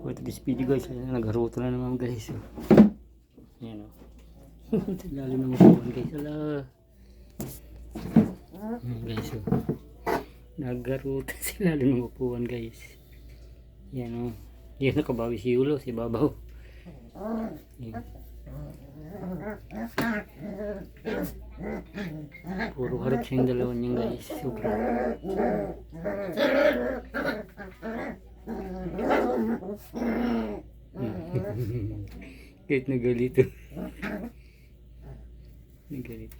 Ito this video guys, ayan, nagharuto na naman guys. Ayan o. Sa lalim ng upuan guys. Ala. Ayan guys o. Nagharuto sa lalim ng upuan guys. Ayan o. Ayan, nakabawi si Yulo, si Babaw. Ayan. Puro harap siyang dalawa niyan guys. Sobra. Kahit nagalito. Nagalit.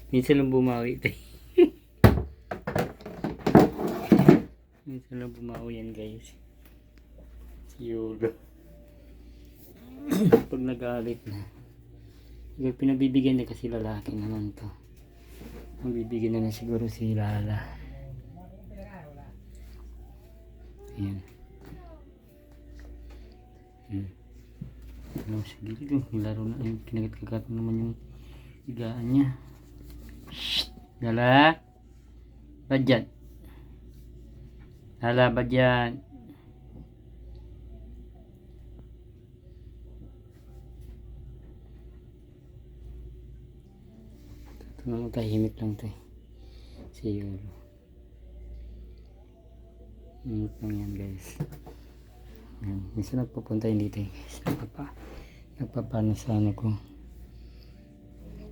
Minsan lang bumawi ito. Minsan lang bumawi yan guys. Si Yulo. Pag nagalit na. Pinabibigyan na kasi lalaki naman to. Magbibigyan na siguro si Lala. Ayan. Ano sa gilid, nilaro na yung kinagat-kagat naman yung higaan niya. Shhh! Lala! Ba't dyan? Lala, ba't dyan? Ito naman, tahimik lang ito eh. Si Yulo. Tahimik lang yan guys. Minsan nagpupunta yun dito guys. Nagpapano sa ano ko.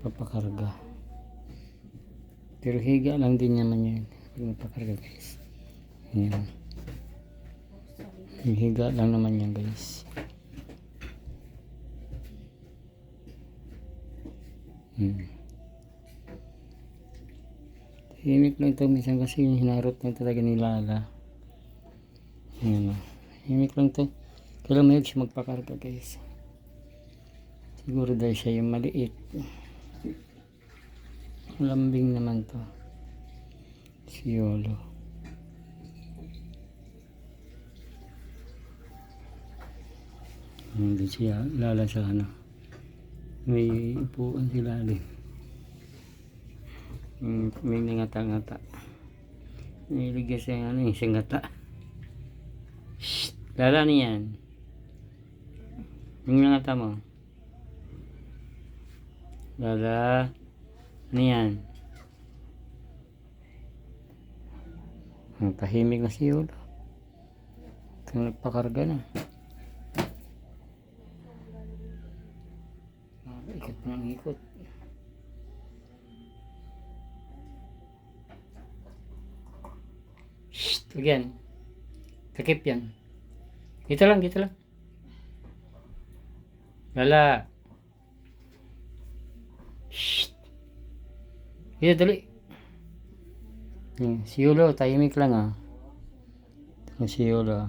Nagpapakarga. Pero higa lang din naman yun. Nagpapakarga guys. Ayan. Higa lang naman yan guys. Himik lang ito minsan kasi hinarot lang talaga ni Lala. Ayan o. Himik lang ito. Kailang mayroon siya magpakarga guys. Siguro dahil siya yung maliit. Lambing naman to. Si Yulo. Hindi siya Lala sa ano. May upuan si Lala. May ngata-ngata. Niligyan siya ano yung ngata. Shhh! Lala niyan. Yung ngata mo. Lala. Niyan. Tahimik na si Yulo. Ito nagpakarga na. Ikot na ang ikot. Shhh! Again. Takip yan. Dito lang, dito lang. Lala. Shhh! Dito, dali. Si Yulo, tahimik lang ah. Si Yulo.